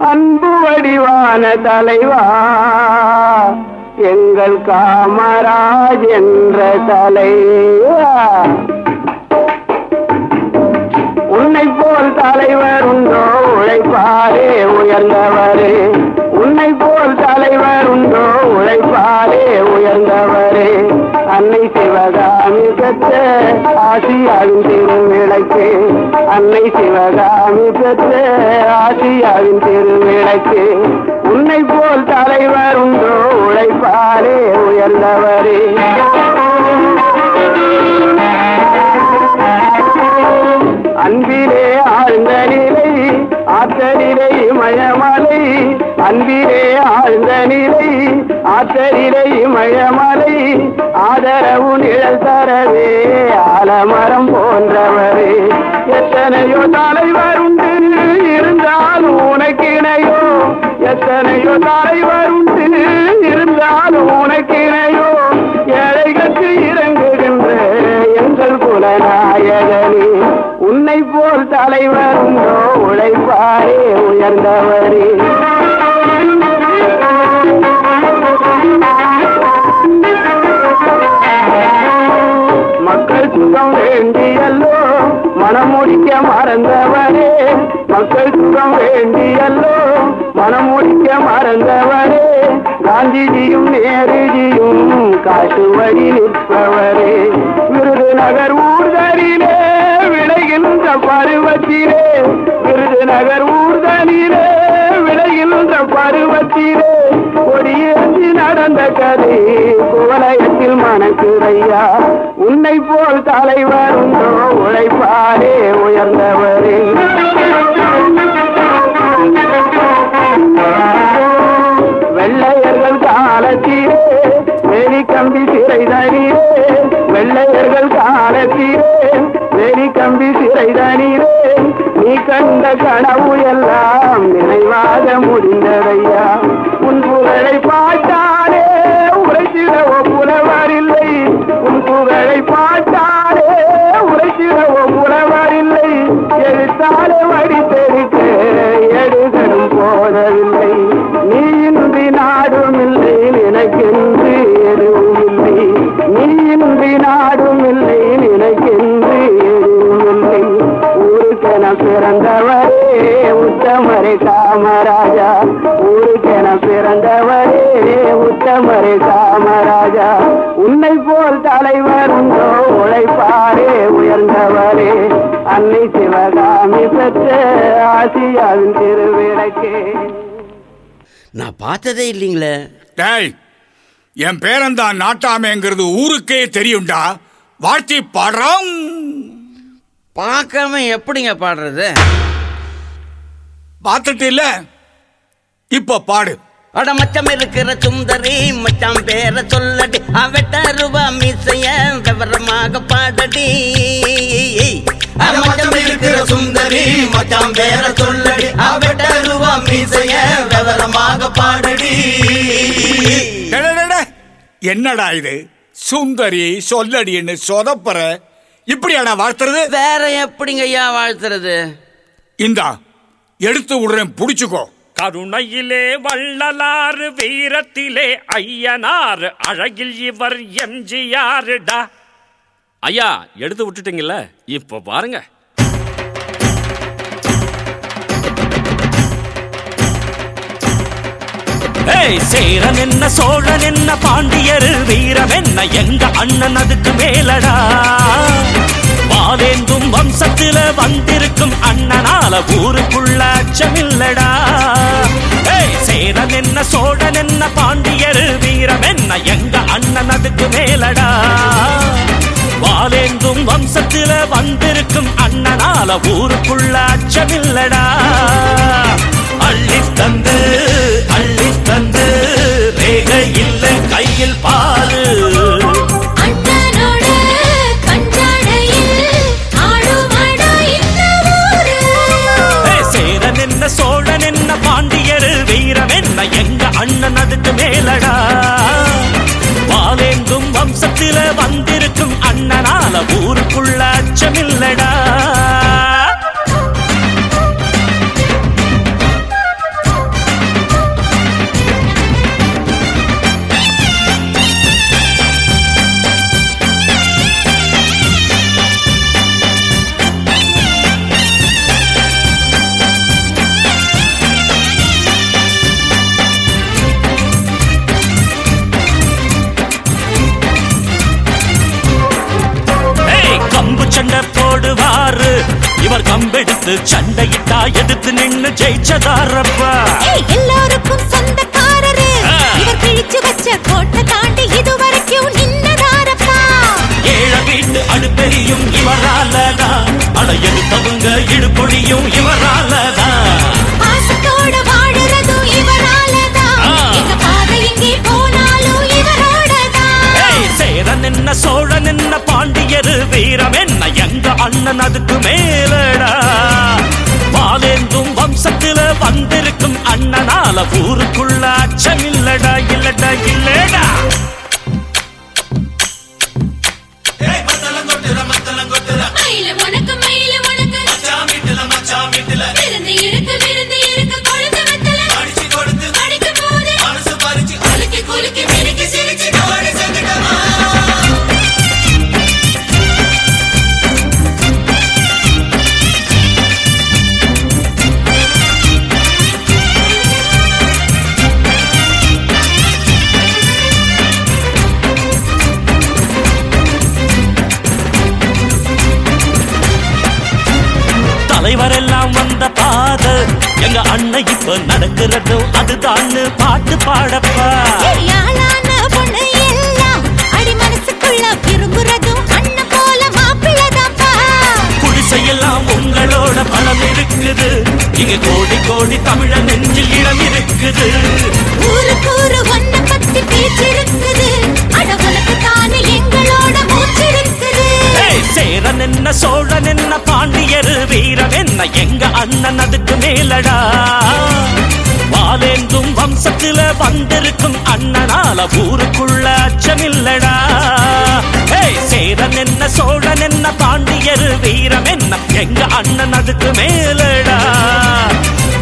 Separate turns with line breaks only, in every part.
அன்பு வடிவான தலைவா எங்கள் காமராஜ் என்ற தலைவா. உன்னை போல் தலைவர் உண்டோ உழைப்பாரே உயர்ந்தவரே, உன்னை போல் தலைவர் உண்டோ உழைப்பாரே உயர்ந்தவரே. அன்னை சிவகாமி பெற்ற ஆசியாவின் திருவிளக்கு, அன்னை சிவகாமி பெற்ற ஆசியாவின் திருவிளக்கு. உன்னை போல் தலைவர் உண்டோ உழைப்பாரே உயர்ந்தவரே. அன்பிலே ஆழ்ந்த நிலை ஆற்றலிலே மயமலை, அன்பிலே ஆழ்ந்த நிலை ஆற்றலிலே மயமலை. ஆதரவு நிழல் தரவே ஆலமரம் போன்றவரே. எத்தனையோ தலைவர் உண்டு இருந்தாலும் உனக்கிணையோ, எத்தனையோ தலைவர் உண்டு இருந்தாலும் உனக்கிணையோ. ஏழைகளுக்கு இறங்குகின்ற எங்கள் குலநாயகனே, உன்னை போல் தலைவர் உண்டோ உழைப்பாரே உயர்ந்தவரே. மக்கள் சுகம் வேண்டியல்லோ மனம் முடிக்க மறந்தவரே, மக்கள் சுகம் வேண்டியல்லோ மனம் முடிக்க மறந்தவரே. காந்திஜியும் நேருஜியும் காட்டு வழி நிற்பவரே. விருதுநகர் ஊர்தலிலே விளைகின்ற பருவத்திலே, விருதுநகர் ஊர்தலிலே விளைகின்ற பருவத்திலே. கொடியேந்தி நடந்த கதை குவலயத்தில் மணக்குறையா. உன்னை போல் தலைவர் உண்டோ உழைப்பாரே உயர்ந்தவரே. வெள்ளையர்கள் காலத்திலே வெளி கம்பி சிறைதனிலே, வெள்ளையர்கள் காலத்திலே வெளி கம்பி சிறைதனிலே. நீ கண்ட கனவு எல்லாம் நினைவாக முடிந்ததையா. உன் புகழை பாட்டாலே உரைத்திடவோ புலவரில்லை, உன் புகழை பாட்டாலே உரைத்திடவோ புலவரில்லை. எழுத்தாலே வடித்தெடுக்க எடுகடும் போதவில்லை. நீ இன்றி நாடும் இல்லை நினைக்கென்று எதுவும் இல்லை, நீ இன்றி நாடும் இல்லை நினைக்கென்று எதுவும் இல்லை. ஊருக்கென பிறந்தவரே உத்தமரே காமராஜா, ஊருக்கென பிறந்தவரே உத்தமரே காமராஜா. உன்னை போல் தலைவர் உண்டோ உழைப்பாரே உயர்ந்தவரே. அன்னை சிவகாமி பெற்ற ஆசியாவின் திருவிளக்கே.
நான் பார்த்ததே இல்லைங்களே.
டேய், என் பேரன்தான் நாட்டாமேங்கிறது ஊருக்கே தெரியும்டா. வாழ்த்தி பாடுறான்.
பார்க்காம எப்படிங்க பாடுறது?
பார்த்துட்டு இல்ல, இப்ப பாடு.
அட மச்சம் இருக்கிற சுந்தரி மச்சான் பேர சொல்லடி, அவட்ட ரூபா மீசைய விவரமாக பாடடி. மச்சம் இருக்கிற சுந்தரி மச்சான் பேர சொல்லடி, அவட்ட ரூபா மீசைய விவரமாக பாடடி.
என்னடா இது சுந்தரி சொல்லடின்னு சொதப்பற? இப்படியாடா வாழ்த்துறது?
வேற எப்படிங்க ஐயா வாழ்த்துறது?
இந்தா எடுத்து விடுறேன், புடிச்சுக்கோ.
கருணையிலே வள்ளலாறு, வீரத்திலே ஐயனார், அழகில் இவர் எம்ஜிஆர்டா. ஐயா எடுத்து விட்டுட்டீங்கல்ல, இப்ப பாருங்க. சேரன் என்ன சோழன் என்ன பாண்டியர் வீரம் என்ன எங்க அண்ணன் அதுக்கு மேலடா. வாலேந்தும் வம்சத்தில வந்திருக்கும் அண்ணனால ஊருக்குள்ள அச்சமில்லடா. சேரன் என்ன சோழன் என்ன பாண்டியர் வீரம் என்ன எங்க அண்ணன் அதுக்கு மேலடா. வாலேந்தும் வம்சத்தில வந்திருக்கும் அண்ணனால ஊருக்குள்ள அச்சமில்லடா. அள்ளி தந்து அள்ளி தந்து ரேக இல்ல கையில் பாரு. சேரன் என்ன சோழன் என்ன பாண்டியர் வீரம் என்ன எங்க அண்ணன் அதுக்கு மேலடா. வாலேந்தும் வம்சத்தில வந்திருக்கும் அண்ணனால ஊருக்குள்ள அச்சமில்லடா. பார்த்து சண்டையிட்டா எதிர்த்து நின்னு ஜெயிச்சதாரப்பா.
எல்லாருக்கும் சொந்தக்காரரு இவர் கிழிச்சு வச்ச கோட்டை தாண்டி இதுவரைக்கும் நின்னதாரப்பா.
ஏழ வீட்டு அடுப்பெரியும் இவராலதான், அட எடுத்தவங்க இடுப்பொழியும் இவராலதான்.
பாசத்தோட வாழுறதும் இவராலதான், எங்க பாதை எங்கே போனாலும் இவரோடதான்.
சேரன் என்ன சோழன் என்ன பாண்டியரு வீரம் என்ன எங்க அண்ணன் அதுக்கு மேலடா. வாலேந்தும் வம்சத்துல வந்திருக்கும் அண்ணனால ஊருக்குள்ள அச்சமில்லடா இல்லடா இல்லடா. தலைவரெல்லாம் வந்த பாத எங்க அண்ணன் இப்ப நடக்கிறதும் அதுதான் பாட்டு பாடப்பா.
பொண்ணு எல்லாம் அடி மனசுக்குள்ள விரும்புறதும் அண்ணன் போல மாப்பிள்ளதாப்பா.
குடிசையெல்லாம் உங்களோட பலம் இருக்குது, இங்க கோடி கோடி தமிழ நெஞ்சில் இடம் இருக்குது.
ஊரு ஒன்ன பத்தி பேச்சிருக்குது, அட உனக்கு தானே எங்களோட மூச்சிருக்குது.
சேரன் என்ன சோழன் என்ன பாண்டியரு வீரம் என்ன எங்க அண்ணன் அதுக்கு மேலடா. வாலேந்தும் வம்சத்துல வந்திருக்கும் அண்ணனால ஊருக்குள்ள அச்சமில்லடா. சேரன் என்ன சோழன் என்ன பாண்டியரு வீரம் என்ன எங்க அண்ணன் அதுக்கு மேலடா.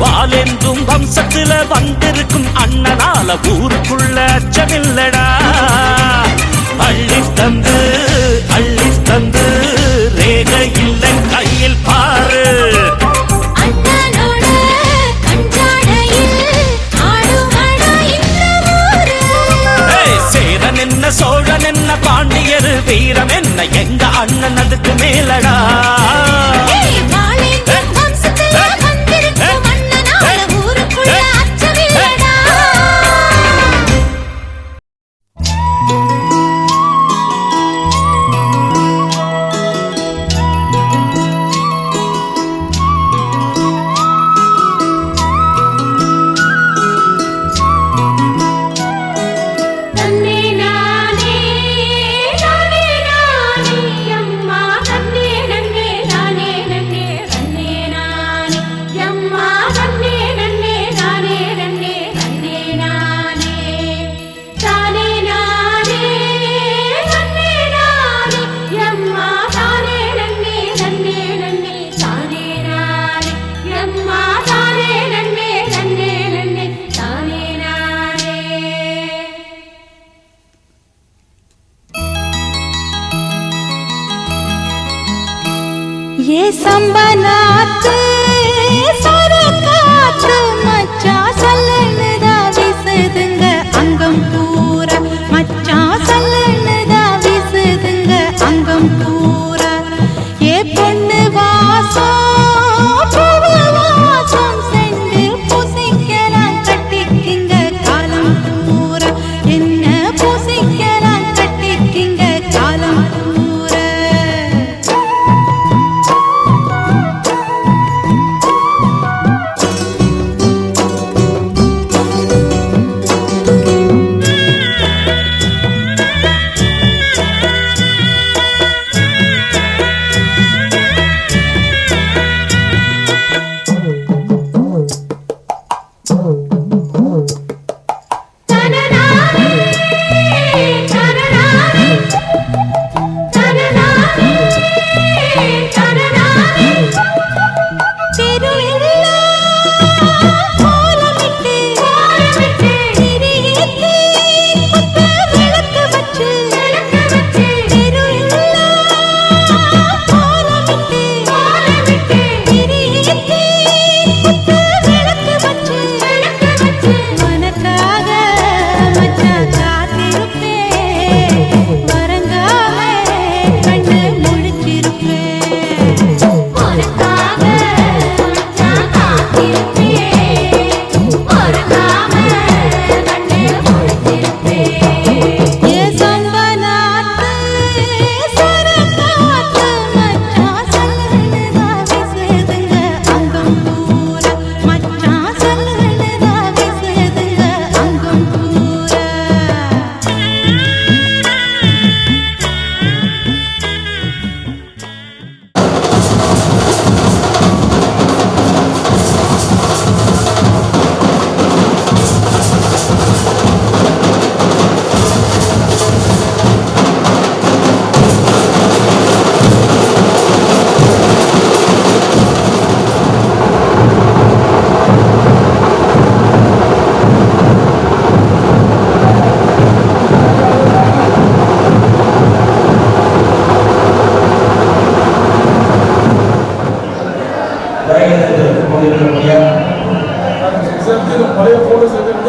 வாலேந்தும் வம்சத்துல வந்திருக்கும் அண்ணனால ஊருக்குள்ள அச்சமில்லடா. அள்ளித்தந்து அள்ளித்தந்து ரேக இல்ல கையில் பாரு.
அண்ணனோட கஞ்சாடையில் ஆடுமடா இந்த ஊரு.
சேரன் என்ன சோழன் என்ன பாண்டியரு வீரம் என்ன எங்க அண்ணன் அதுக்கு மேலடா.
ये संबनाते सारा काத்து மச்சா சல்லனதா வீசுதுங்க அங்கம் பூரா. மச்சா சல்லனதா வீசுதுங்க அங்கம் பூரா. ஏ பொண்ணு வாசம் பூவு வாசம் செண்டு பூசிக்கலாம் கட்டிக்கிங்க காலம் பூரா. என்ன பூசிக்கலாம் கட்டிக்கிங்க காலம் பூரா.
பழைய போட்டோஸ் எதுன்னு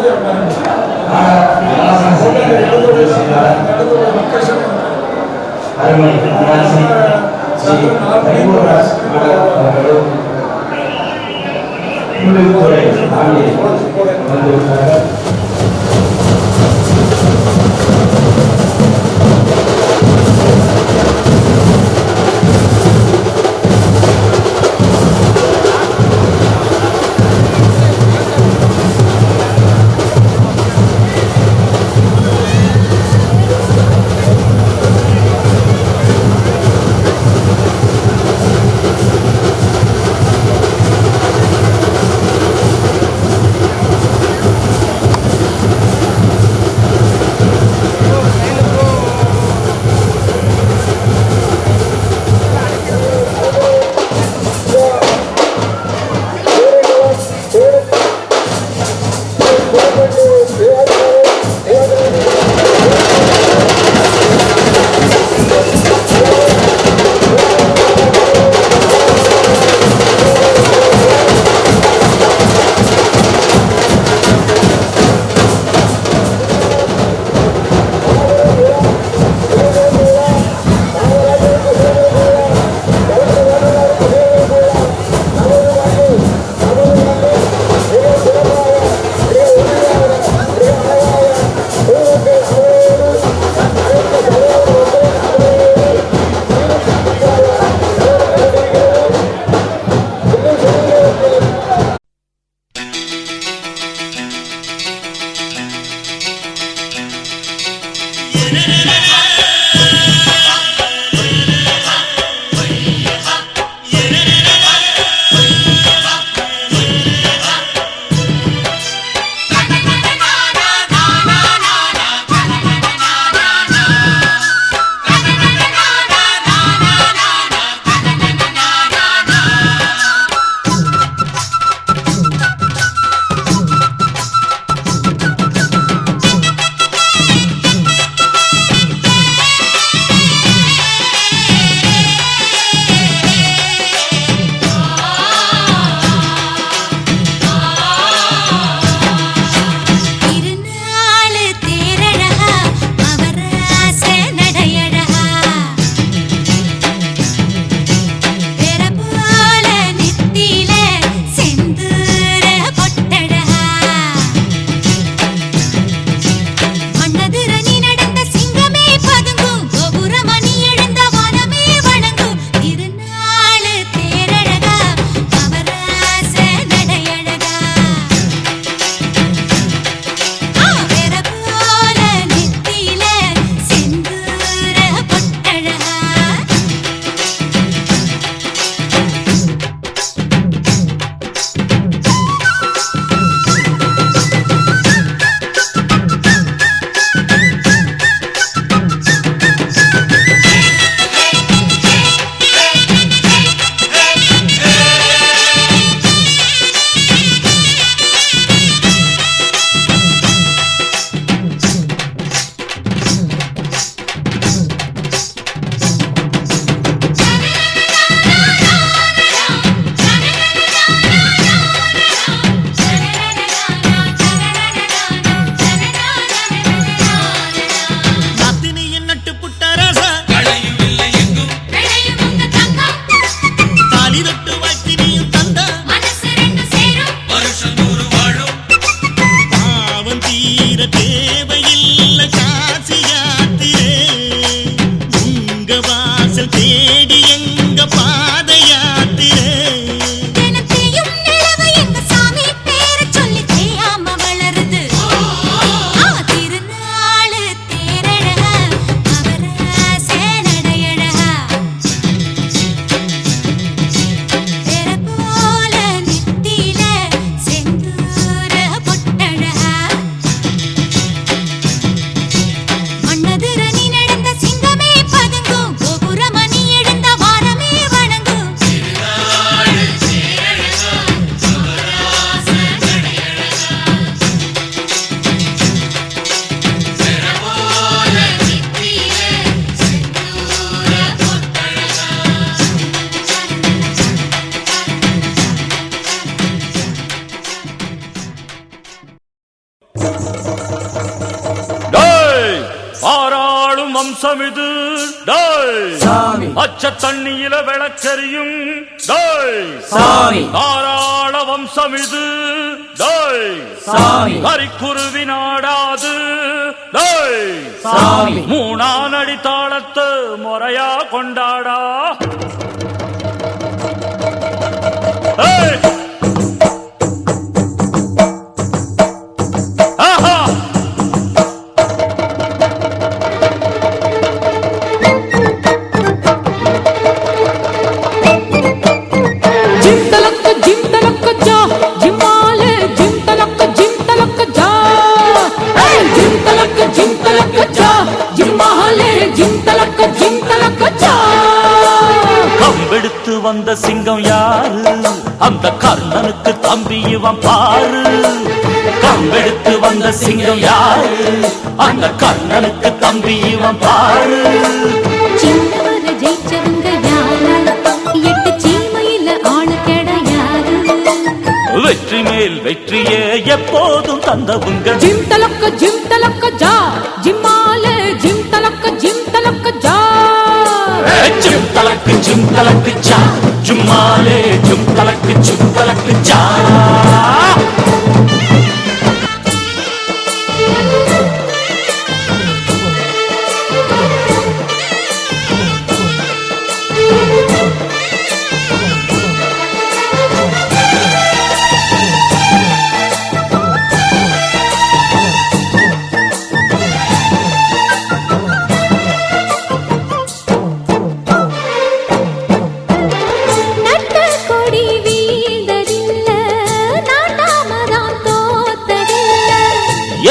வம்சம் இது சாமி அச்ச தண்ணியில விளக்கரியும் சாமி தாராள வம்சம் இது சாமி கரிக்குருவி நாடாது சாமி மூணானடி தாளத்து முறையா கொண்டாடா கம்பெடுத்து வந்த சிங்கம் யாரு அந்த கர்ணனுக்கு தம்பி இவன் பாரு கம்பெடுத்து வந்த சிங்கம் யாரு அந்த கர்ணனுக்கு தம்பி இவன் பாரு
சின்னவர ஜெயிச்சவங்க யாரு எட்டு சீமையில ஆளு கிடையாது
வெற்றி மேல் வெற்றியே எப்போதும் தந்தவுங்க
ஜிம் தலக்க ஜா ஜிம்மால ஜிம் தலக்க ஜா
ஜிம் தலக்கு ஜா ஜும்மாலே ஜிம் தலக்கு ஜா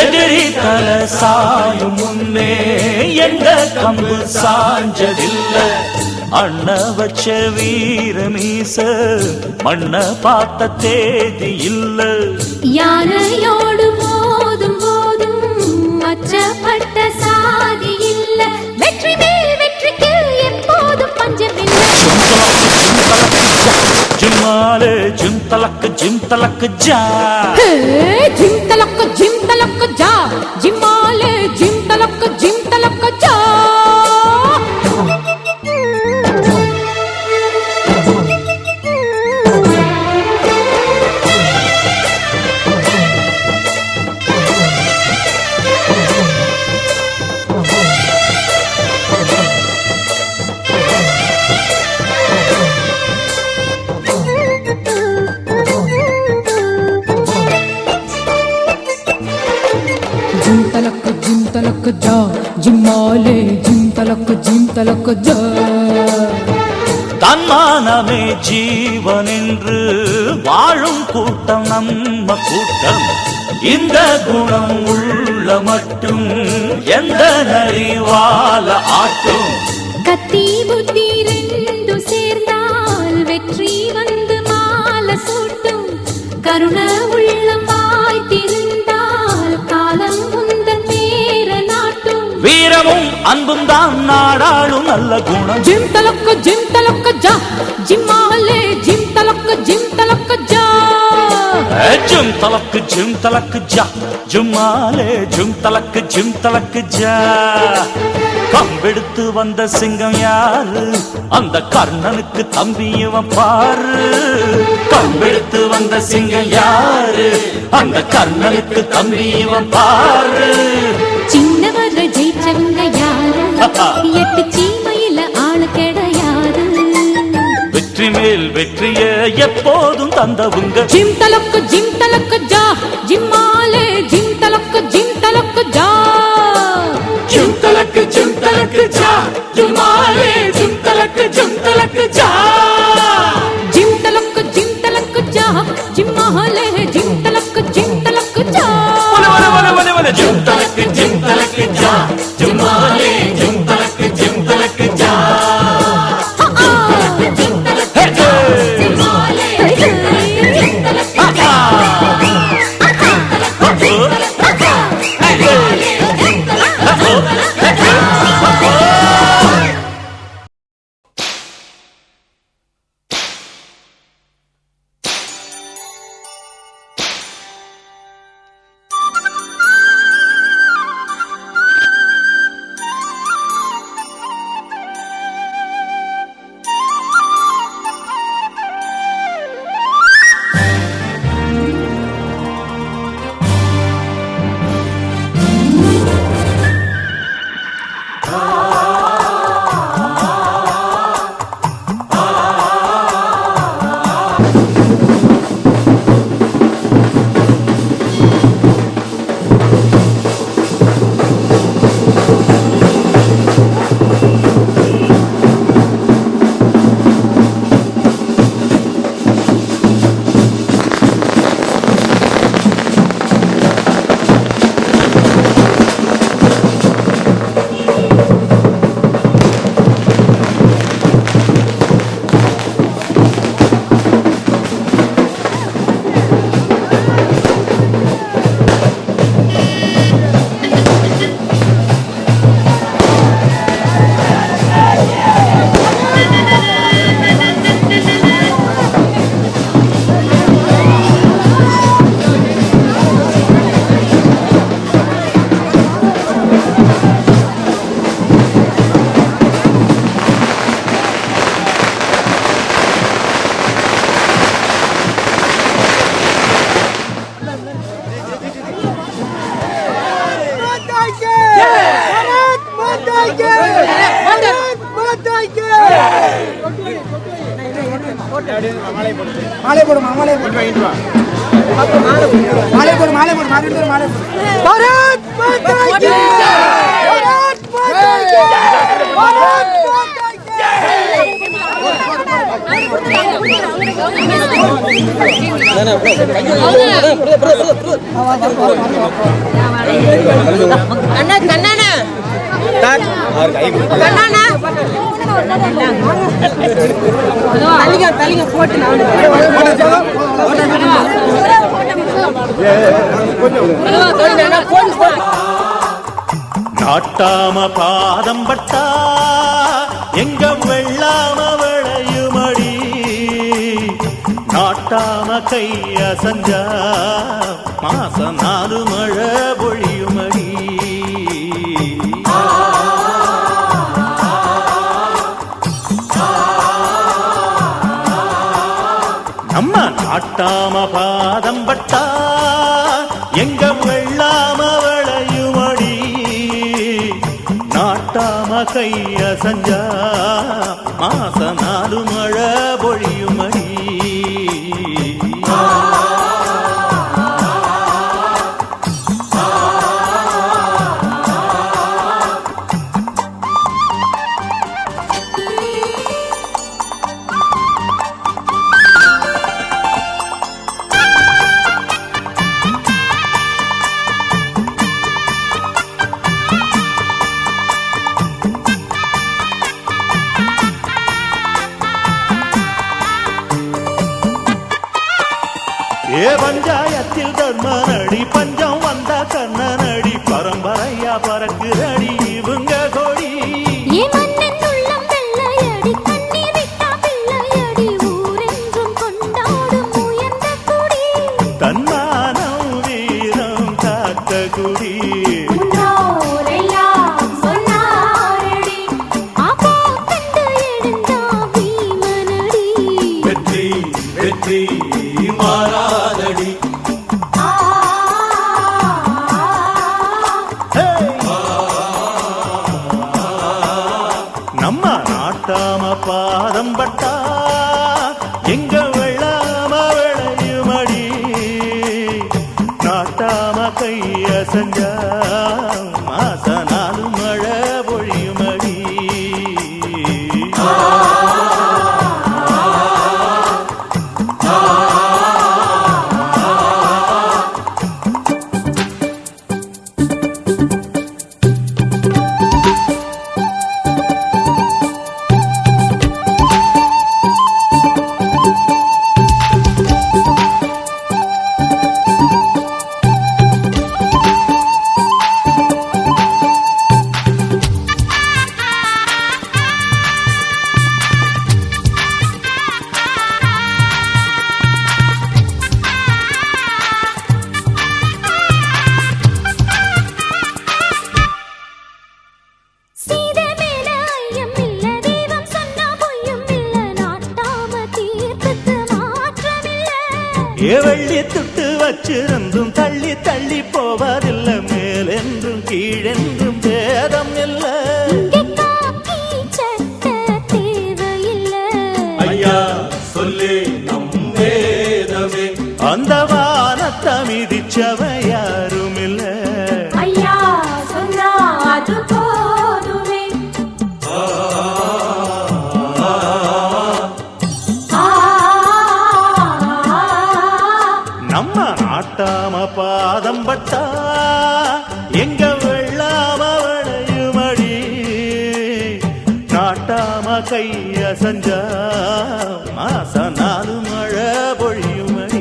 எதிரி தல சாயும் முன்னே எங்க கம்பு சாஞ்சதில்ல அண்ண வச்ச வீர மீச மண்ண பார்த்த தேதி இல்ல
யானையோடு போதும் அச்சப்பட்ட சாதி இல்ல வெற்றி மேல் வெற்றிக்கு எப்போதும் பஞ்சமில்லை
ஜும்மாலே ஜிம் தலக்கு ஜா
ஜிம் தலக்கு ஜா ஜிம்மாலே ஜிம் தலக்கு ஜா जिम तलक जा जिम्माले जिम तलक जा
தன்மானமே ஜீவன் என்று வாழும் கூட்டம் நம்ம கூட்டம் இந்த குணம் உள்ள மட்டும் எந்த நரிவால ஆட்டும்
கத்தி புத்தி ரெண்டு சேர்ந்தால் வெற்றி வந்து மாலை சூட்டும் கருண உள்ளம் வாய்த்திருந்தால் காலம் உந்தன் பேர நாட்டும்
வீரமும் அன்பும் தான் நாடாளும் நல்ல குணம்
ஜிம் தலக்க ஜா ஜிம்மாலே ஜிம் தலக்க ஜா
ஜிம் தலக்கு ஜா ஜும்மாலே ஜிம் தலக்கு ஜா கம்பெடுத்து வந்த சிங்கம் யாரு அந்த கர்ணனுக்கு தம்பி இவன் பாரு கம்பெடுத்து வந்த சிங்கம் யாரு அந்த கர்ணனுக்கு தம்பி இவன் பாரு
சின்னவர ஜெயிச்சவங்க யாரு எட்டு சீமையில ஆளு கிடையாது
வெற்றி மேல் வெற்றியே எப்போதும் தந்தவுங்க
ஜிம் தலக்கு ஜா ஜிம்மாலே ஜிம் தலக்கு ஜா
ஜிம் தலக்கு ஜா ஜும்மாலே ஜிம் தலக்கு ஜா
ஜிம் தலக்கு ஜா ஜிம்மாலே ஜிம் தலக்கு ஜா
ஜிம் தலக்கு ஜா ஜும்மாலே ஜிம் தலக்கு ஜா
ஜிம் தலக்கு
மாலை போடு மாலை போடு மாலை போடு மாலை போடு மாலை போடு மாலை பாரத் மாதா கி பாரத் மாதா கி பாரத் மாதா
அண்ணா கண்ணாண்ணா கண்ணாண்ணா தலிங்க போட்டு
நாட்டாம பாதம் பட்டா எங்க வெள்ளாம விளையுமடி நாட்டாம கைய சஞ்சா மாசம் 4 மழை பொழியுமடி நம்ம நாட்டாம பாதம் பட்டா எங்க வெள்ளாம விளையுமடி நாட்டாம கைய சஞ்சா மாசம் 4 மழை பொழியுமடி பஞ்சாயத்தில் தர்மனடி பஞ்சம் வந்த கண்ணனடி பரம்பரையா பறக்குதடி இவங்க கொடி தன்மானம் வீரம் காத்த குடி வெற்றி வெற்றி மாறாதடி நம்ம நாட்டாம பாதம் பட்டா எங்க வெள்ளாம விளையுமடி நாட்டாம கைய செஞ்சா மாச 4 மழை பொழியுமடி வெள்ளி துட்டு வச்சிருந்தும் தள்ளி தள்ளி போவதில்லை மேலென்றும் கீழென்றும் பேதம் இல்லை ஐயா சொல்லி நம் வேதமே அந்த வானத்தை மிதிச்சவன் யாரும் இல்லை
ஐயா சொன்னா அது போதுமே
நம்ம நாட்டாம பாதம் பட்டா எங்க வெள்ளாம விளையுமடி நாட்டாம கைய சஞ்சா மாச 4 மழை பொழியுமடி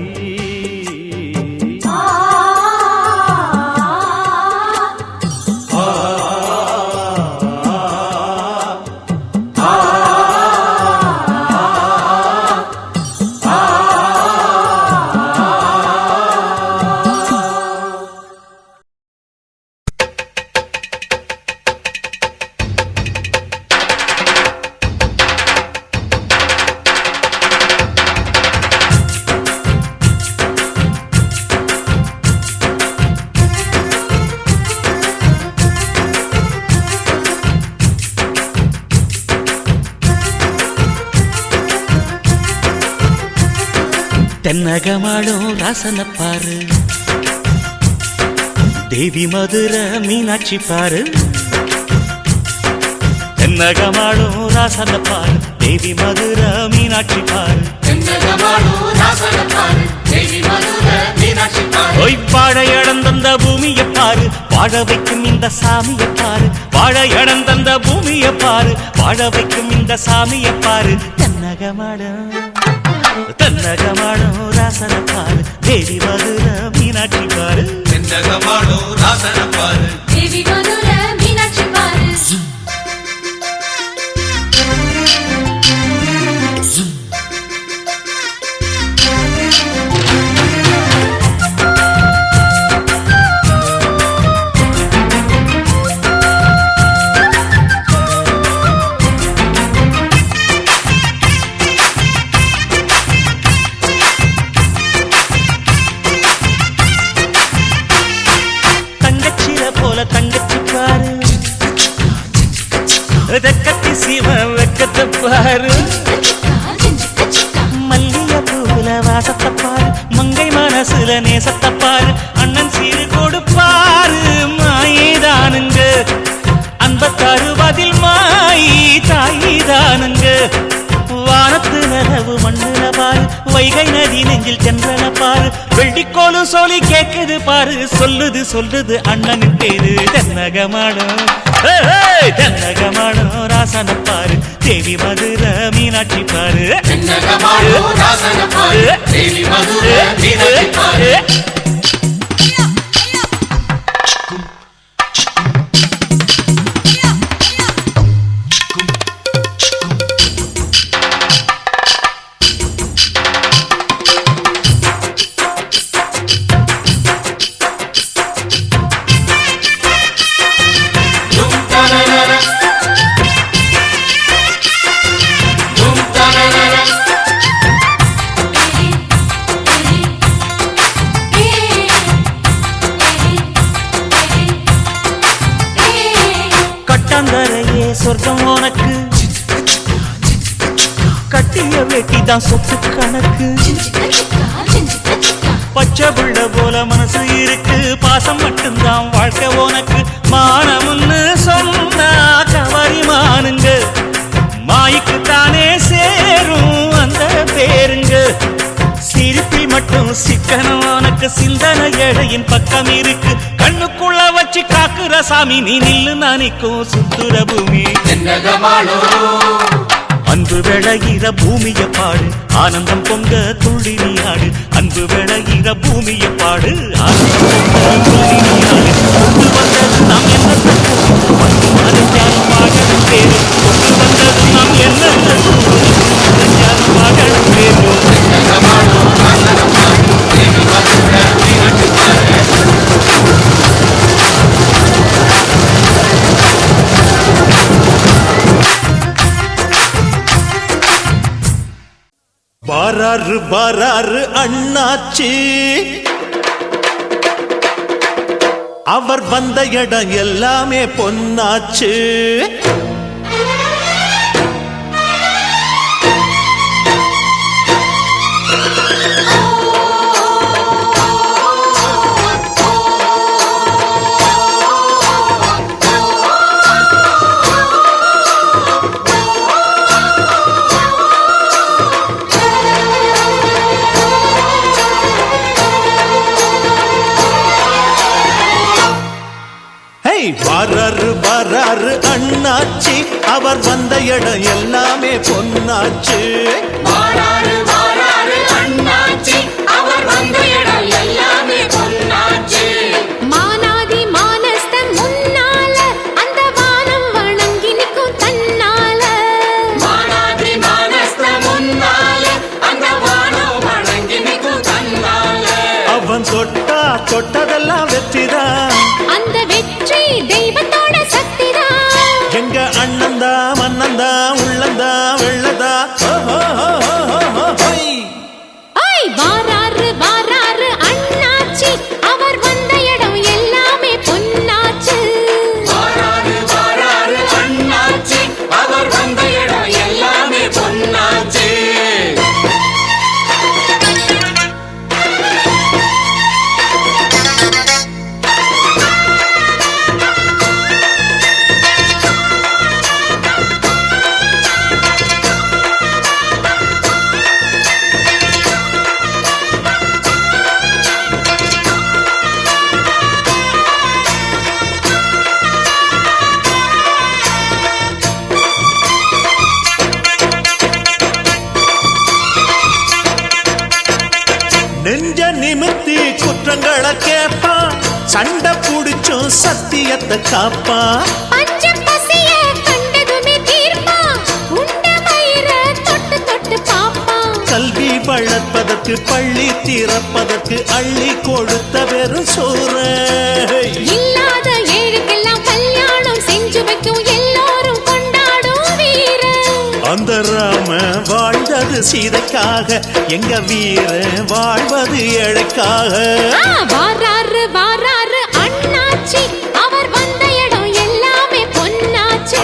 தென்னகமாடும் ராசன பாரு, தேவி மதுரை மீனாட்சி பாரு. தென்னகமாடும் ராசன பாரு, தேவி மதுரை மீனாட்சி பாரு. வாழை இடந்தந்த பூமியை பாரு, வாழ வைக்கும் இந்த சாமியை பாரு. வாழை இடந்தந்த பூமியை பாரு, வாழ வைக்கும் இந்த சாமியை பாரு. தென்னகமாடும் தென்னகமாடும் ராசன பாரு, தேவி மதுரை மீனாட்சி பாரு.
தென்னகமாடும் ராசன பாரு,
தேவி மதுரை மீனாட்சி பாரு.
வெக்கத்தி சிவ வெக்கத்தை பாரு, மல்லிய பூல வாசத்தை பாரு, மங்கை மனசுல நேசத்தை பாரு. அண்ணன் சீரு கொடுப்பாரு, மாயிதானுங்க அன்ப தருவதில் மாயி தாயிதானுங்க. வானத்து நிலவு மண்ணுல பாரு, வைகை நதி நெஞ்சில் சென்றன பாரு. வெள்ளிக்கோலும் சொல்லி கேக்குது பாரு, சொல்லுது சொல்லுது அண்ணனின் பேரு. தென்னகமாடும் தென்னகமாடும் ராசன பாரு, தேவி Madura மீனாட்சி பாரு.
தென்னகமாடும் ராசன பாரு, தேவி Madura மீனாட்சி பாரு.
சொர்க்கம் உனக்கு கட்டிய வேட்டிதான் சொத்து கணக்கு. பச்சை புள்ள போல மனசு இருக்கு, பாசம் மட்டும்தான் வாழ்க்கை உனக்கு. மானமுன்னு சொன்னா கவரிமானுங்க, மாய்க்கு தானே சேரும் அந்த பேருங்க. சிரிப்பில் மட்டும் சிக்கனம் உனக்கு, சிந்தனை எடையின் பக்கம் இருக்கு. கண்ணுக்குள்ள வச்சு காக்குற சாமி நீ நில்லு நானிக்கும் சுத்துற பூமி. அன்பு விளையிற பூமிய பாடு, ஆனந்தம் பொங்க துள்ளி நீ ஆடு. அன்பு விளையிற பூமிய பாடு, ஆனந்தம் பொங்க துள்ளி நீ ஆடு. கொண்டு வந்தது நாம் என்ன மகன் பேரு, கொண்டு வந்தது நாம் என்ன மகன் பேரு.
பாராரு பாராரு அண்ணாச்சி, அவர் வந்த இடம் எல்லாமே பொன்னாச்சு. பாராரு பாராரு அண்ணாச்சி, அவர் வந்த இடம் எல்லாமே பொன்னாச்சு.
பாராரு பாராரு அண்ணாச்சி, அவர் வந்த இடம் எல்லாமே பொன்னாச்சு.
மானாதி மானஸ்தன் முன்னால அந்த வானம் வணங்கி நிற்கும் தன்னால.
மானாதி மானஸ்தன் முன்னால அந்த வானம் வணங்கி நிற்கும் தன்னால.
அவன் தொட்டா தொட்டதெல்லாம் வெற்றிதான்,
அந்த வெற்றி தெய்வத்தோட சக்திதான்.
எங்க அண்ணந்தா மன்னந்தா உள்ளந்தா வெள்ளதா.
வாராரு வாராரு அண்ணாச்சி, அவர் வந்த இடம் எல்லாமே பொன்னாச்சு.
பாராரு பாராரு அண்ணாச்சி, அவர் வந்த இடம் எல்லாமே பொன்னாச்சு.
கேட்பான் சண்டை புடிச்சும் சத்தியத்தை காப்பான்
பஞ்சம் பசிய கண்டதுமே தீர்ப்பான் உண்ட வயிற தொட்டு தொட்டு பாப்பான்
கல்வி வளர்ப்பதற்கு பள்ளி திறப்பதற்கு அள்ளி கொடுத்த வெறும் சோறு
இல்லாத ஏழுக்கெல்லாம் கல்யாணம் செஞ்சு வைக்கும் எல்லாரும் கொண்டாடும் வீர
அந்த ராம வாழ்ந்தது சீதைக்காக எங்க வீர வாழ்வது ஏழைக்காக
வாராரு வாராரு அண்ணாச்சி அவர் வந்த இடம் எல்லாமே பொன்னாச்சு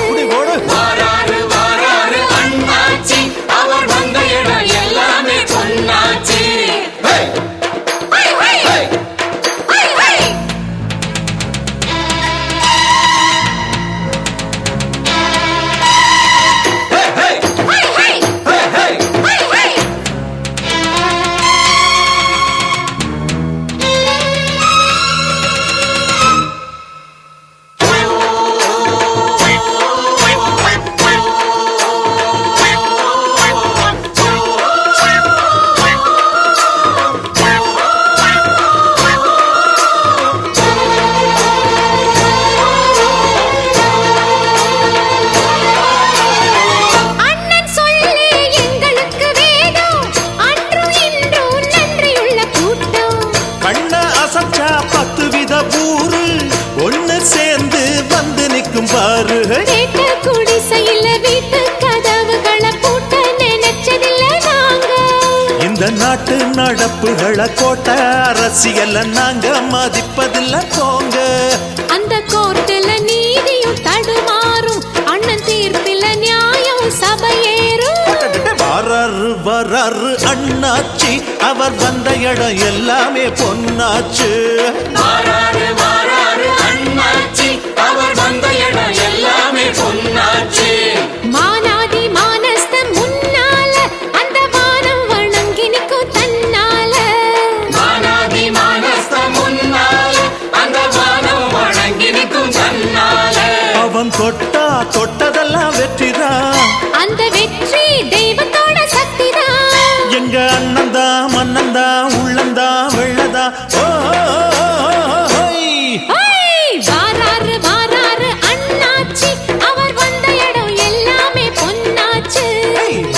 வாராரு வாராரு அண்ணாச்சி அவர் வந்த இடம் எல்லாமே பொன்னாச்சி
அண்ணன் சொல்லி எங்களுக்கு வேதம் அன்றும் இன்றும் நன்றியுள்ள கூட்டம்
கண்ண அசைச்சா 10 வித ஊரு ஒண்ணு சேர்ந்து வந்து நிக்கும் பாரு
கேட்ட குடிசையில வீட்டு கதவுகளை பூட்ட நினைச்சதில்ல நாங்க
இந்த நாட்டு நடப்புகளை கோட்டை அரசியல நாங்க மதிப்பதில்ல போங்க
அந்த கோர்ட்டுல நீதியும் தடுமாறும் அண்ணன் தீர்ப்பில நியாயம் சபையேறும்
வராரு வராரு அண்ணாச்சி அவர் வந்த இடம் எல்லாமே பொன்னாச்சு
வாராரு வாராரு அண்ணாச்சி அவர் வந்த இடம் எல்லாமே பொன்னாச்சி
மானாதி மானஸ்தம் முன்னால அந்த வானம் வணங்கி நிற்கும் தன்னால
மானாதி மானஸ்த முன்னால அந்த வானம் வணங்கி நிற்கும் தன்னால
அவன் தொட்டதெல்லாம் வெற்றிதான்
அந்த வெற்றி தெய்வத்தோட சக்திதான்
எங்க அண்ணன்தான் மன்னன்தான் உள்ளந்தான் வெள்ளதான்
வாராரு வாராரு அண்ணாச்சி அவர் வந்த இடம் எல்லாமே பொன்னாச்சு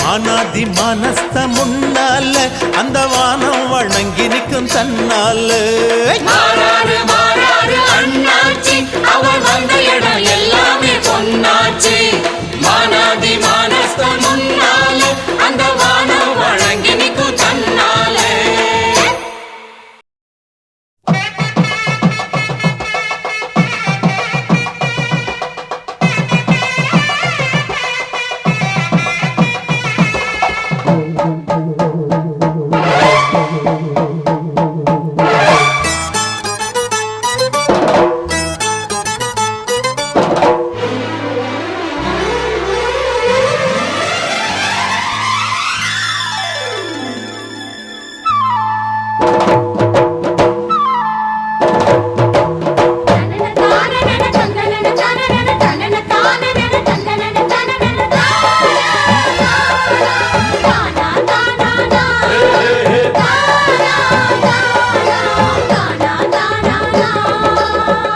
மானாதி மானஸ்த முன்னால அந்த வானம் வணங்கி நிற்கும் தன்னால
வாராரு வாராரு அண்ணாச்சி அவர் வந்த இடம் எல்லாமே பொன்னாச்சி மானாதி மானஸ்த முன்னால அந்த வானம் வணங்கி நிற்கும் தன்னாலே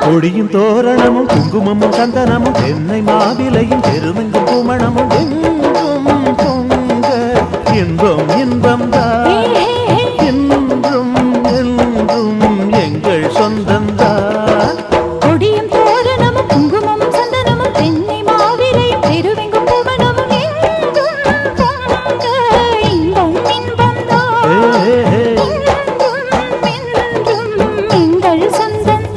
கொடியும் தோரணமும் குங்குமமும் சந்தனமும் தென்னை மாவிலையும் பெருமெங்கும் குமணமும் எங்கும் பொங்க இன்பம் இன்பம் தான் என்றும் என்றும் எங்கள் சொந்தந்தான்
கொடியும் தோரணமும் குங்குமமும் சந்தனமும் தென்னை மாவிலையும் பெருவெங்கும் பூவனமும் எங்கும் பொங்க இன்பம் இன்பம்தான் என்றும் என்றும் எங்கள் சொந்தந்தான்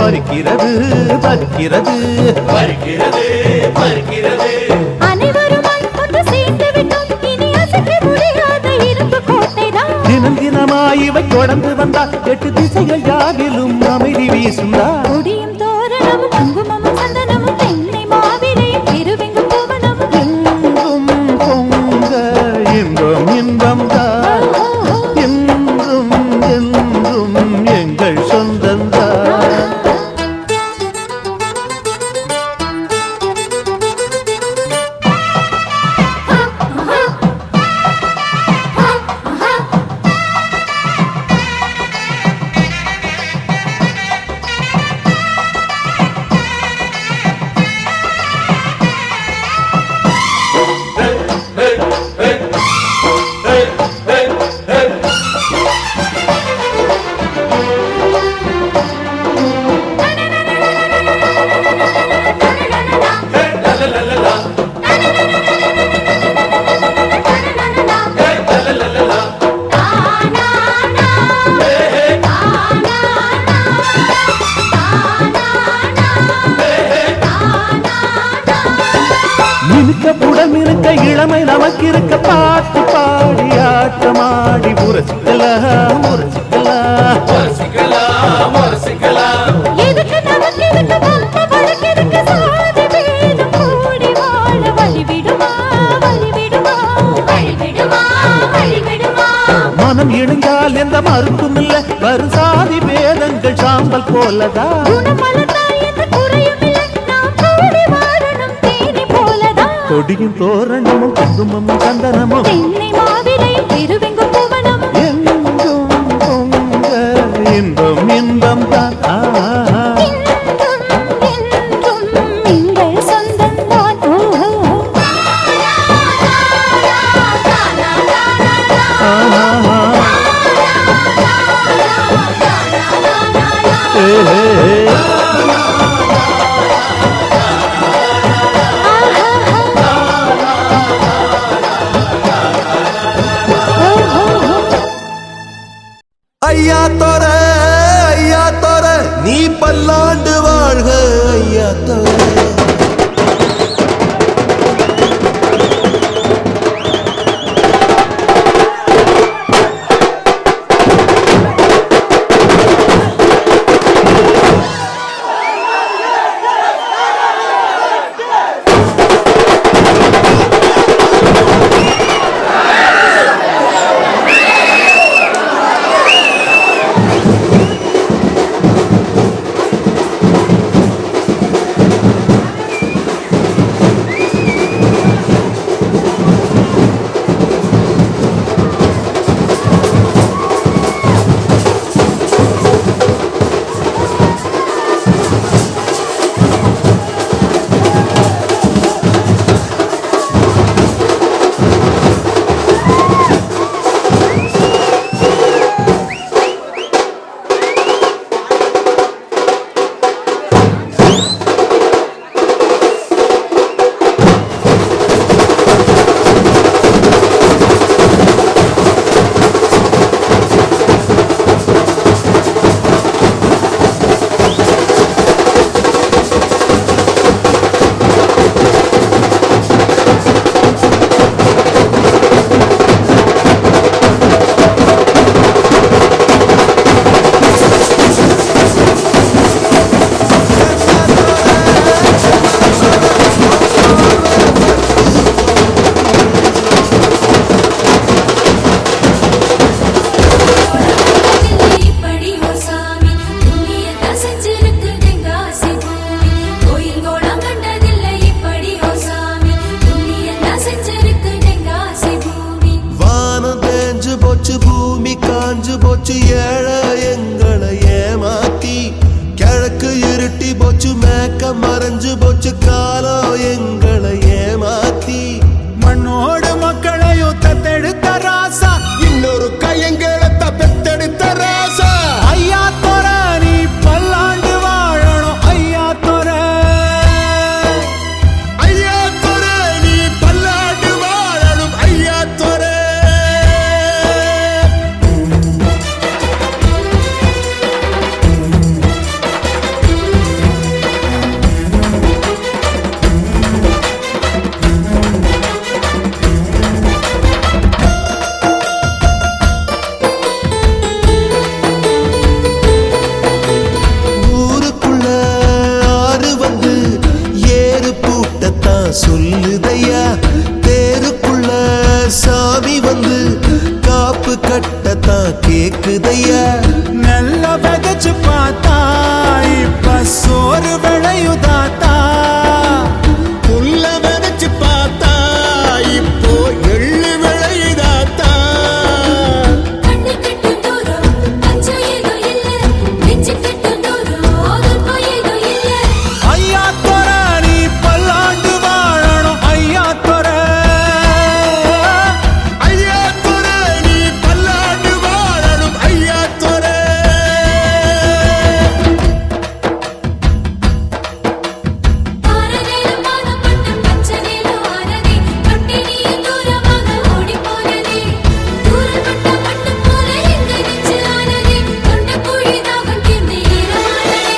பறிக்கிறது பறிக்கிறது
பறிக்கிறது பறிக்கிறது
அனைவருமாய் கொண்டு சேர்ந்து விட்டோம் இனி அசைக்க முடியாத இரும்பு கோட்டைதான்
தினம் தினமாய் இவை தொடர்ந்து வந்தால் 8 திசைகள் யாவிலும் அமைதி வீசுந்தா
கொடியும் தோரணமும் குங்குமமும் சந்தனமும் தென்னை மாவிலையும் திருவெங்கும் கோவனமும்
எங்கும் பொங்க இன்பம் இன்பம் தான் என்றும் என்றும் எங்கள் சொந்தந்தான் இருக்க இளமை நமக்கு இருக்க பாட்டு பாடி ஆட்டமாடி முரசிக்கலாம் முரசிக்கலாம்
முரசிக்கலாம் முரசிக்கலாம்
எதுக்கு நமக்கு இருக்கு வந்த வழக்கு இருக்கு சாதி பேதம் கூடி வாழ வழிவிடுமா வழிவிடுமா வழிவிடுமா வழிவிடுமா
மனம் இணைந்தால் எந்த மறுப்பும் இல்லை வரும் சாதி பேதங்கள் சாம்பல் போலதா
குணமலர்ந்தால் எந்த குறையும் இல்லை நாம் கூடி வாழணும் தேனி போலதான்
கொடியும் தோரணமும் குங்குமமும் சந்தனமும்
தென்னை மாவிலையும் திருவெங்கும் பூவனமும்
எங்கும் பொங்க இன்பம் இன்பம் தான்
என்றும் என்றும் எங்கள் சொந்தம்தான் ஓஹோ
ஐயா தோர நீ பல்லாண்டு வாழ்க ஐயா தோர வருதையா நல்ல விதைச்சு பார்த்தா இப்ப சோறு விளையுதாத்தா புல்ல விதைச்சு பார்த்தா இப்போ எள்ளு விளையுதாத்தா
கண்ணு கட்டு தூரம் பஞ்சம் ஏதோ இல்ல நெஞ்சு கட்டு தூரம் ஆதரவு ஏதோ இல்ல
ஐயா தொர நீ பல்லாண்டு வாழணும் ஐயா தொர ஐயா தொர நீ பல்லாண்டு வாழணும் ஐயா தொர
ஆனதேல பாதப்பட்டு பச்சனேல ஆனதே தொட்டி நீ தூரமாக ஓடி போனதே தூரப்பட்ட மட்டு போல எங்க நெஞ்சு ஆனதே தொண்ட குழி தாகம் தீர்ந்து ஈரமானதே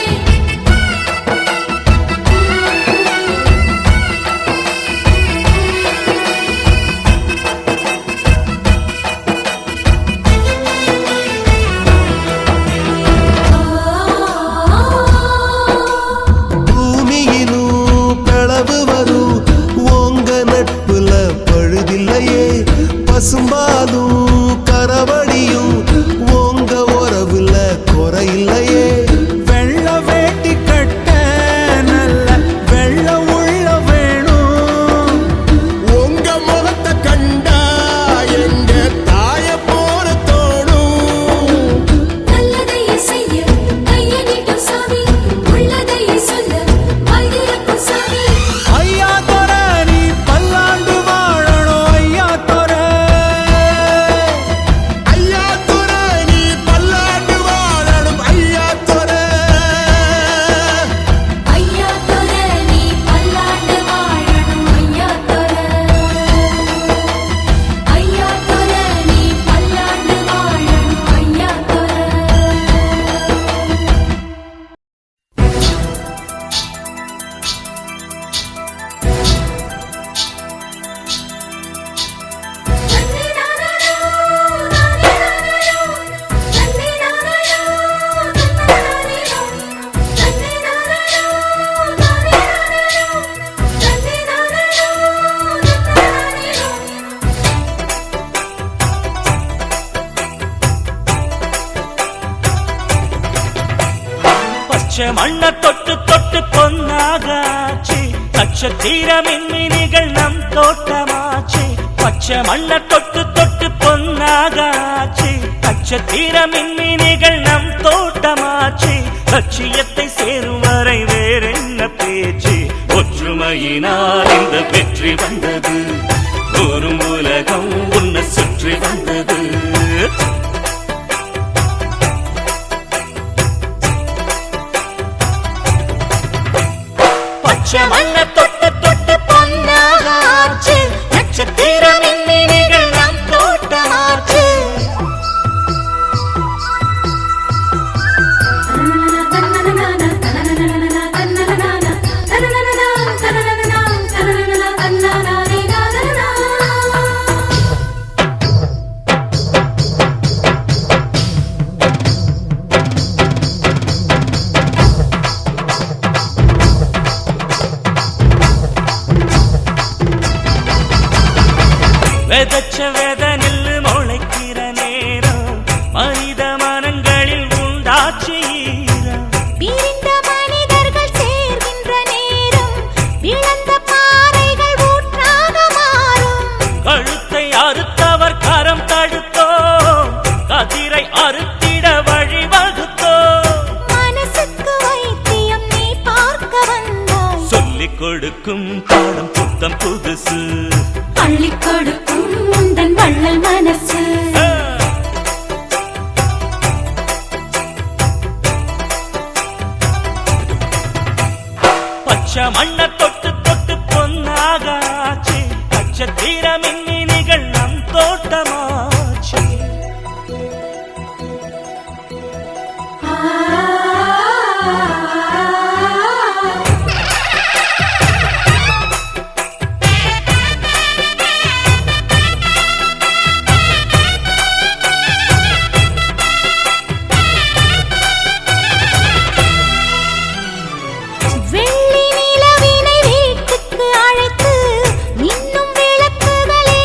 பூமியிலும் பிளவு வரும் உங்க நட்புல பழுதில்லையே பசும்பாலும் கரவடியும் உங்க உறவுல குறையில்லையே வெள்ள வேட்டி கட்ட நல்ல வெள்ள உள்ள வேணும் உங்க முகத்தை கண்டா எங்க தாய போல தோணும்
நல்லதையே செய்ய கைய நீட்டும் சாமி உள்ளதையே சொல்ல வைத்திருக்கும் சாமி
ஐயா தொர நீ பல்லாண்டு வாழணும் ஐயா தொர ஐயா தொர நீ பல்லாண்டு வாழணும் ஐயா தொர
ஐயா தொர நீ பல்லாண்டு வாழணும் ஐயா தொர ஐயா தொர நீ பல்லாண்டு வாழணும் ஐயா தொர
பச்சை மண்ண தொட்டு தொட்டு பொன்னாகாச்சு நட்சத்திர மின்மினிகள் நம் தோட்டமாச்சு பச்சை மண்ண தொட்டு தொட்டு பொன்னாகாச்சு நட்சத்திர மின்மினிகள் நம் தோட்டமாச்சு லட்சியத்தை சேரும் வரை வேறென்ன பேச்சு ஒற்றுமையினால் இந்த வெற்றி வந்தது ஒரு உலகம் உன்னை சுற்றி வந்தது பச்சை மண்ண தொட்டு தொட்டு பொன்னாகாச்சு நட்சத்திர மின்மினிகள் நம் தோட்டமாச்சு விதைச்ச வித நெல்லு முளைக்கிற நேரம் மனித மனங்களில் உண்டாச்சு ஈரம்
பிரிந்த மனிதர்கள் சேர்கின்ற நேரம் விழுந்த பாறைகள் ஊற்றாக மாறும்
கழுத்தை அறுத்தவர் கரம் தடுத்தோ கதிரை அறுத்திட வழிவகுத்தோ
மனசுக்கு வைத்தியம் நீ பார்க்க வந்தாய்
சொல்லிக் கொடுக்கும் பாடம் புத்தம் புதுசு
அள்ளி கொடுக்கும் உந்தன் வள்ளல் மனசு
பச்சை மண்ண தொட்டு தொட்டு பொன்னாகாச்சு நட்சத்திர மின்மினிகள் நம் தோட்டமாச்சு
வெள்ளி நிலவினை வீட்டுக்கு அழைத்து இன்னும் விளக்குகளே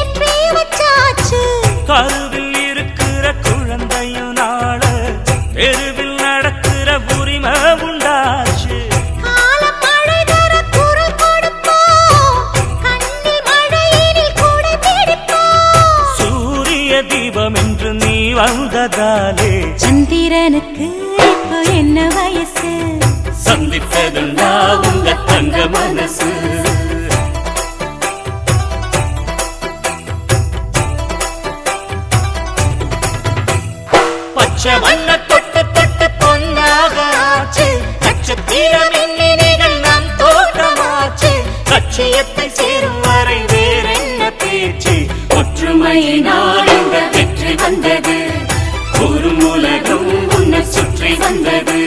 எனக்கு இப்போ என்ன வயசு
சந்தித்ததுண்டா உங்க தங்க மனசு பச்சை மண்ண தொட்டு தொட்டு பொன்னாக ஆச்சு நட்சத்திர மின்னினிகள் நம் தோற்றமாச்சு லட்சியத்தை சேரும் வரை வேறென்ன பேச்சு ஒற்றுமையினால் இந்த வெற்றி வந்தது ஒரு உலகம் உன்னை சுற்றி வந்தது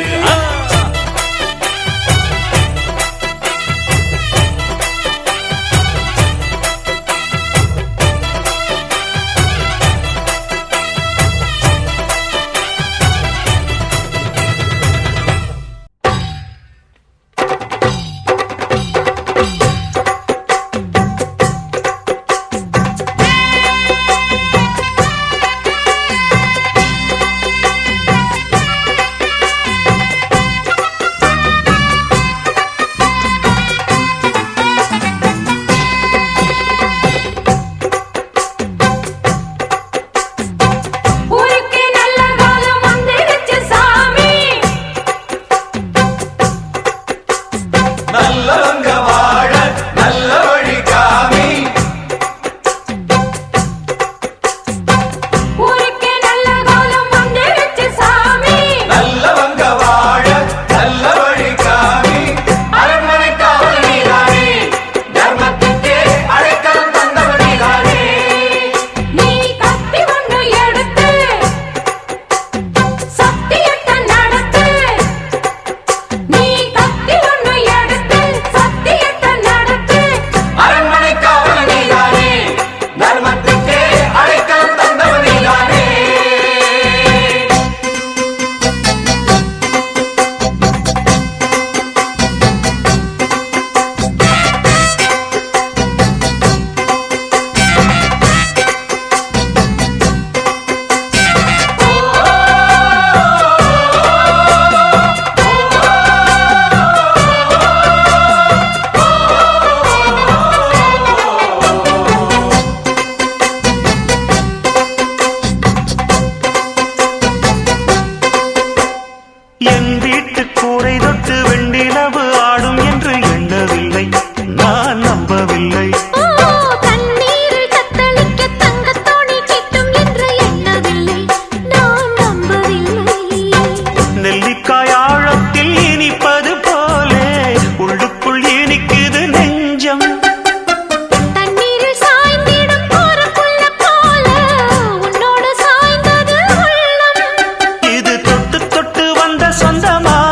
சொந்தமா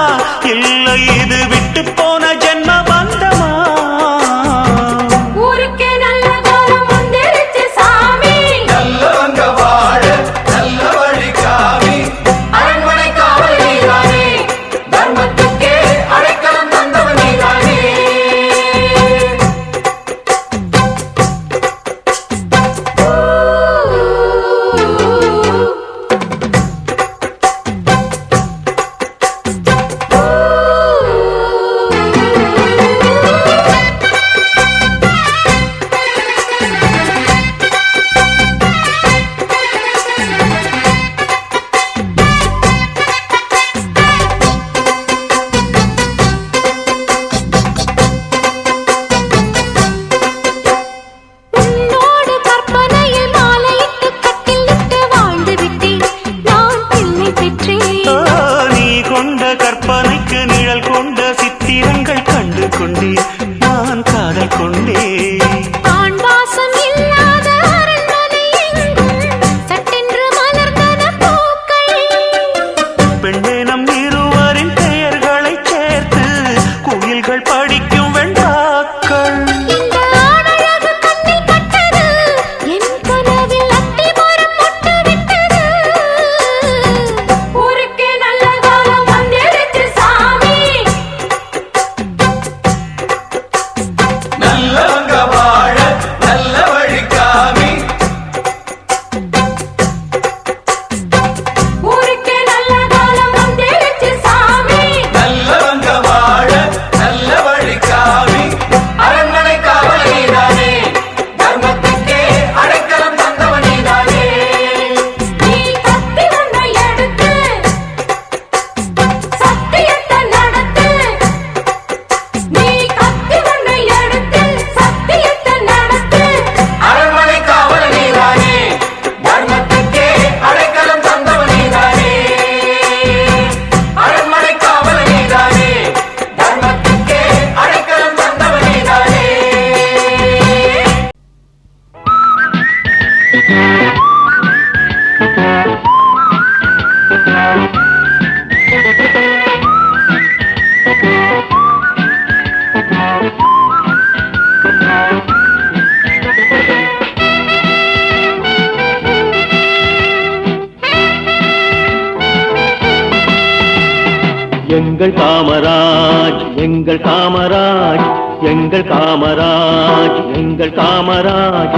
எங்கள் காமராஜ் எங்கள் காமராஜ் எங்கள் காமராஜ் எங்கள் காமராஜ்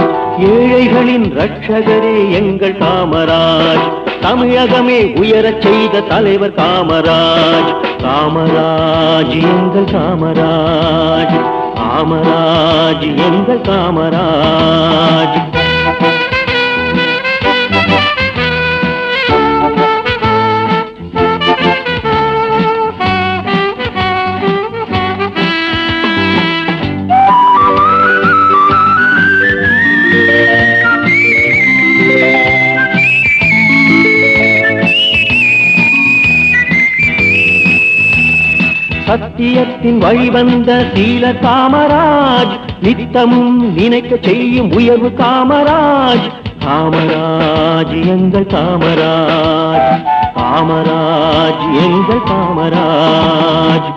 ஏழைகளின் ரட்சகரே எங்கள் காமராஜ் தமிழகமே உயரச் செய்த தலைவர் காமராஜ் காமராஜ் எங்கள் காமராஜ் காமராஜ் எங்கள் காமராஜ் சத்தியத்தின் வழிவந்த சீல காமராஜ் நித்தமும் நினைக்க செய்யும் உயர்வு காமராஜ் காமராஜ் எங்கள் காமராஜ் காமராஜ் எங்கள் காமராஜ்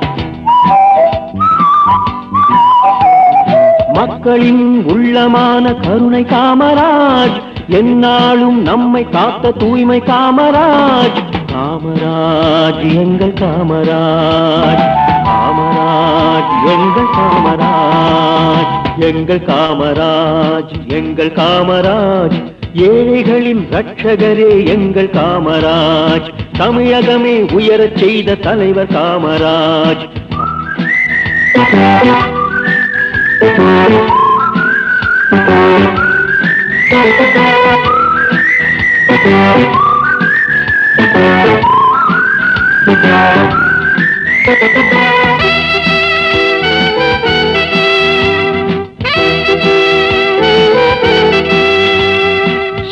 மக்களின் உள்ளமான கருணை காமராஜ் எந்நாளும் நம்மை காத்த தூய்மை காமராஜ் காமராஜ் எங்கள் காமராஜ் காமராஜ் எங்கள் காமராஜ் எங்கள் காமராஜ் எங்கள் காமராஜ் ஏழைகளின் ரட்சகரே எங்கள் காமராஜ் தமிழகமே உயரச் செய்த தலைவர் காமராஜ்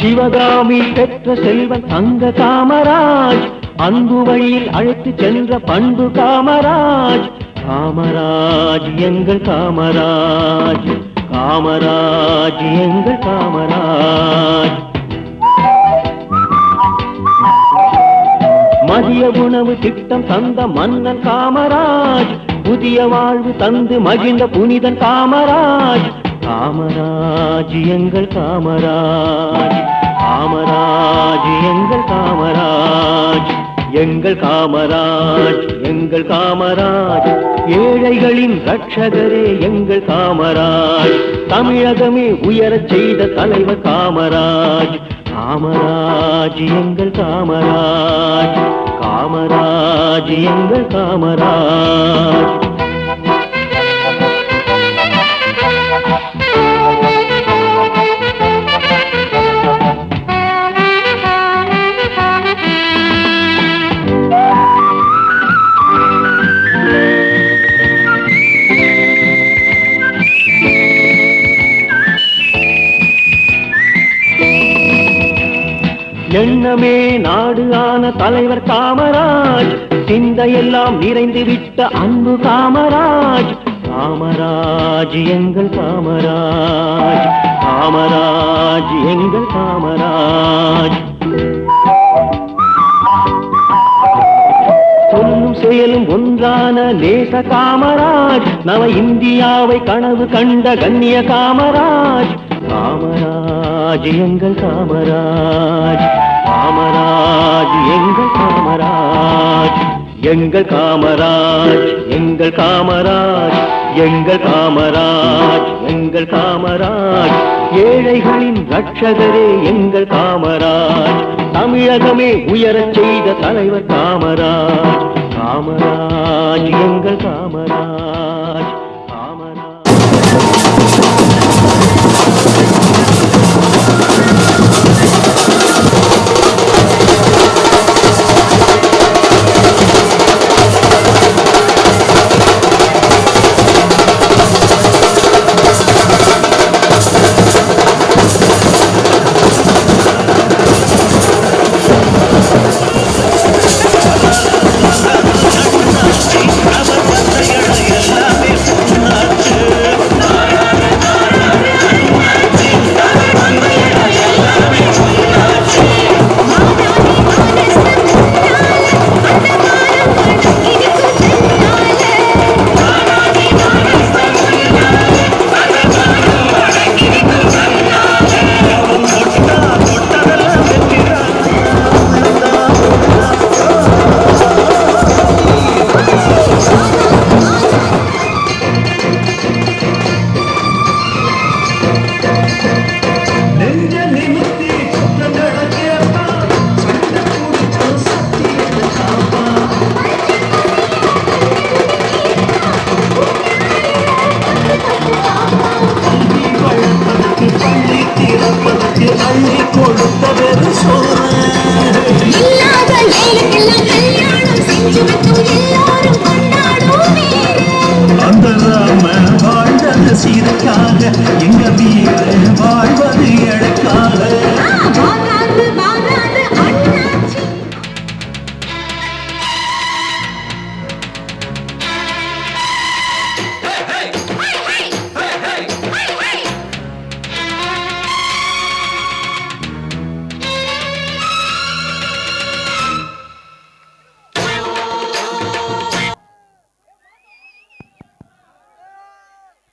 சிவகாமி பெற்ற செல்வன் தங்க காமராஜ் அன்பு வழியில் அழைத்து சென்ற பண்பு காமராஜ் காமராஜ் எங்கள் காமராஜ் காமராஜ் எங்கள் காமராஜ் மதிய உணவு திட்டம் தந்த மன்னன் காமராஜ் புதிய வாழ்வு தந்து மகிழ்ந்த புனிதன் காமராஜ் காமராஜ் எங்கள் காமராஜ் காமராஜ் எங்கள் காமராஜ் எங்கள் காமராஜ் எங்கள் காமராஜ் ஏழைகளின் ரட்சகரே எங்கள் காமராஜ் தமிழகமே உயரச் செய்த தலைவர் காமராஜ் காமராஜ் எங்கள் காமராஜ் காமராஜ் எங்கள் காமராஜ் எண்ணமே நாடு ஆன தலைவர் காமராஜ் சிந்தையெல்லாம் நிறைந்து விட்ட அன்பு காமராஜ் காமராஜ் எங்கள் காமராஜ் காமராஜ் எங்கள் காமராஜ் சொல்லும் செயலும் ஒன்றான நேச காமராஜ் நவ இந்தியாவை கனவு கண்ட கண்ணிய காமராஜ் காமராஜ் எங்கள் காமராஜ் காமராஜ் எங்கள் காமராஜ் எங்கள் காமராஜ் எங்கள் காமராஜ் எங்கள் காமராஜ் எங்கள் காமராஜ் ஏழைகளின் ரட்சகரே எங்கள் காமராஜ் தமிழகமே உயரச் செய்த தலைவர் காமராஜ் காமராஜ் எங்கள் காமராஜ்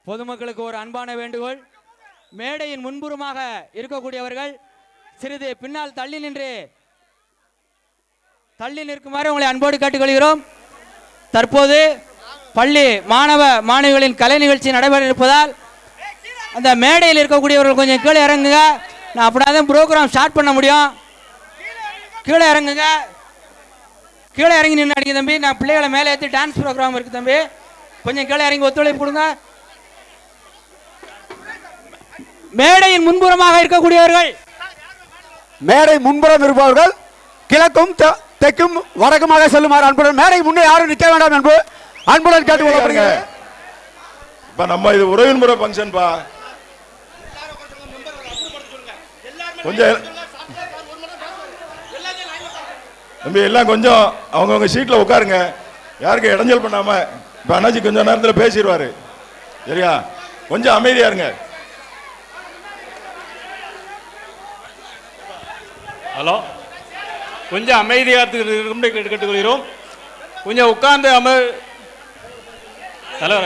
பொதுமக்களுக்கு ஒரு அன்பான வேண்டுகோள், மேடையின் முன்புறமாக இருக்கக்கூடியவர்கள் சிறிது பின்னால் தள்ளி நிற்குமாறு உங்களை அன்போடு கேட்டுக்கொள்கிறோம். தற்போது பள்ளி மாணவ மாணவிகளின் கலை நிகழ்ச்சி நடைபெற இருப்பதால் அந்த மேடையில் இருக்கக்கூடியவர்கள் கொஞ்சம் கீழே இறங்குங்க. நான் அப்படின்னா ப்ரோக்ராம் ஸ்டார்ட் பண்ண முடியும். கீழே இறங்குங்க, கீழே இறங்கி நின்று அடிங்க தம்பி. நான் பிள்ளைகளை மேலே ஏற்றி டான்ஸ் ப்ரோக்ராம் இருக்கு தம்பி, கொஞ்சம் கீழே இறங்கி ஒத்துழைப்பு கொடுங்க. மேடையின் முன்புறமாக இருக்கக்கூடியவர்கள்,
மேடை முன்புறம் இருப்பவர்கள் கிழக்கும் தெற்கும் வடக்குமாக செல்லுமாறு அன்புடன், மேடை முன்னே யாரும் நிற்க வேண்டாம் என்று அன்புடன் கேட்டுக்கொள்ளப்படுகிறது.
இப்ப நம்ம இது உறவின் முறை ஃபங்க்ஷன் பா, கொஞ்சம் தம்பி எல்லாம் கொஞ்சம் அவங்கவுங்க சீட்ல உட்காருங்க, யாருக்கு இடைஞ்சல் பண்ணாம. இப்ப அண்ணாச்சி கொஞ்சம் நேரத்தில் பேசிடுவாரு, சரியா? கொஞ்சம் அமைதியா இருங்க.
ஹலோ, கொஞ்சம் அமைதியாக கேட்டுக்கொள்கிறோம். கொஞ்சம் உட்கார்ந்து தலைவர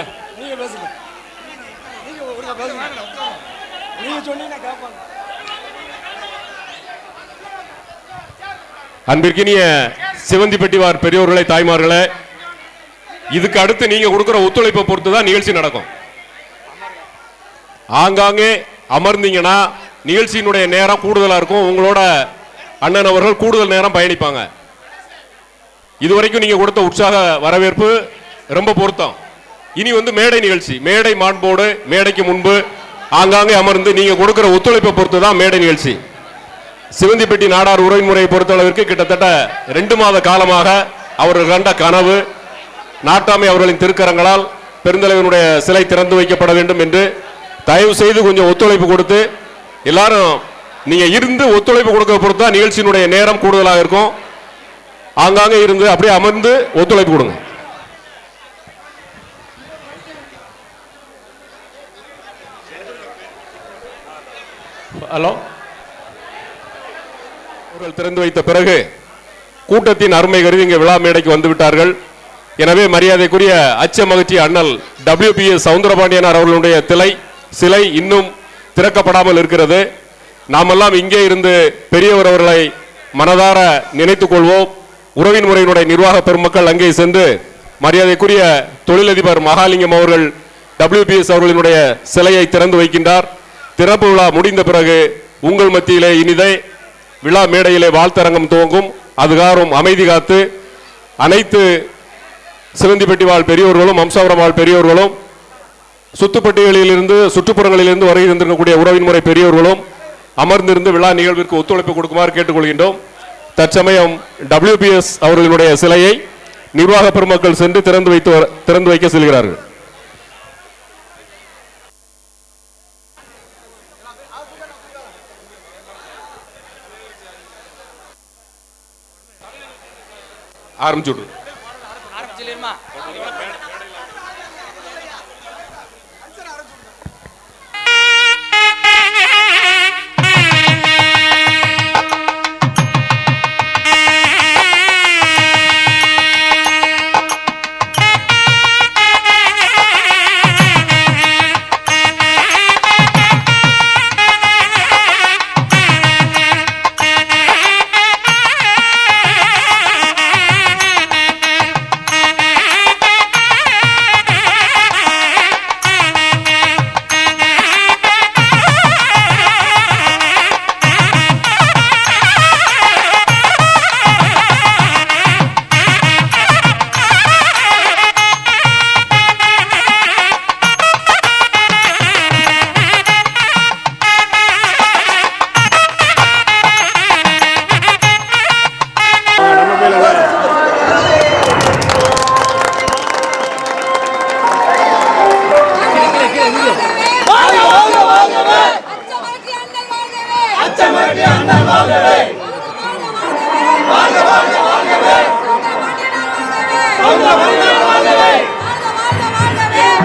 அன்பிற்கினிய சிவந்திப்பட்டிவார் பெரியோர்களே, தாய்மார்களே, இதுக்கு அடுத்து நீங்க கொடுக்கிற ஒத்துழைப்பை பொறுத்து தான் நிகழ்ச்சி நடக்கும். ஆங்காங்கே அமர்ந்தீங்கன்னா நிகழ்ச்சியினுடைய நேரம் கூடுதலா இருக்கும். உங்களோட அண்ணன் அவர்கள் கூடுதல் நேரம் பயணிப்பாங்க. இதுவரைக்கும் நீங்க கொடுத்த உற்சாக வரவேற்பு ரொம்ப பொருத்தம். இனி மேடை நிகழ்ச்சி, மேடை மாண்போடு மேடைக்கு முன்பு ஆங்காங்கே அமர்ந்து நீங்க கொடுக்கிற ஒத்துழைப்பை பொறுத்து தான் மேடை நிகழ்ச்சி. சிவந்திப்பட்டி நாடார் உறவின் முறையை பொறுத்தளவிற்கு கிட்டத்தட்ட 2 மாத காலமாக அவர்கள் கண்ட கனவு, நாட்டாமை அவர்களின் திருக்கரங்களால் பெருந்தலைவனுடைய சிலை திறந்து வைக்கப்பட வேண்டும் என்று தயவு செய்து கொஞ்சம் ஒத்துழைப்பு கொடுத்து, எல்லாரும் நீங்க இருந்து ஒத்துழைப்பு கொடுக்க பொறுத்து தான் நிகழ்ச்சியினுடைய நேரம் கூடுதலாக இருக்கும். ஆங்காங்கே இருந்து அப்படியே அமர்ந்து ஒத்துழைப்பு கொடுங்க. ஹலோ, அவர்கள் திறந்து வைத்த பிறகு கூட்டத்தின் அருமை கருதி இங்கே விழா மேடைக்கு வந்து விட்டார்கள். எனவே மரியாதைக்குரிய அச்சமகிழ்ச்சி அண்ணல் WPS சவுந்தரபாண்டியனார் அவர்களுடைய சிலை இன்னும் திறக்கப்படாமல் இருக்கிறது. நாமெல்லாம் இங்கே இருந்து பெரியவர் அவர்களை மனதார நினைத்துக் கொள்வோம். உறவின் முறையினுடைய நிர்வாக பெருமக்கள் அங்கே சென்று மரியாதைக்குரிய தொழிலதிபர் மகாலிங்கம் அவர்கள் WPS அவர்களினுடைய சிலையை திறந்து வைக்கின்றார். திறப்பு விழா முடிந்த பிறகு உங்கள் மத்தியிலே இனிதே விழா மேடையிலே வாழ்த்தரங்கம் துவங்கும். அதுகாரும் அமைதி காத்து அனைத்து சிவந்திப்பட்டி வாழ் பெரியோர்களும் அம்சாபுரம் வாழ் பெரியோர்களும் சுத்துப்பட்டிகளிலிருந்து சுற்றுப்புறங்களிலிருந்து வருகை தந்திருக்கக்கூடிய உறவின் முறை பெரியோர்களும் அமர்ந்திருந்து விழா நிகழ்விற்கு ஒத்துழைப்பு கொடுக்குமாறு கேட்டுக்கொள்கின்றோம். தற்சமயம் WPS அவர்களுடைய சிலையை நிர்வாக பெருமக்கள் சென்று திறந்து வைக்க செல்கிறார்கள். ஆரம்பிச்சுடு.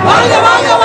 வாழ்க வாழ்க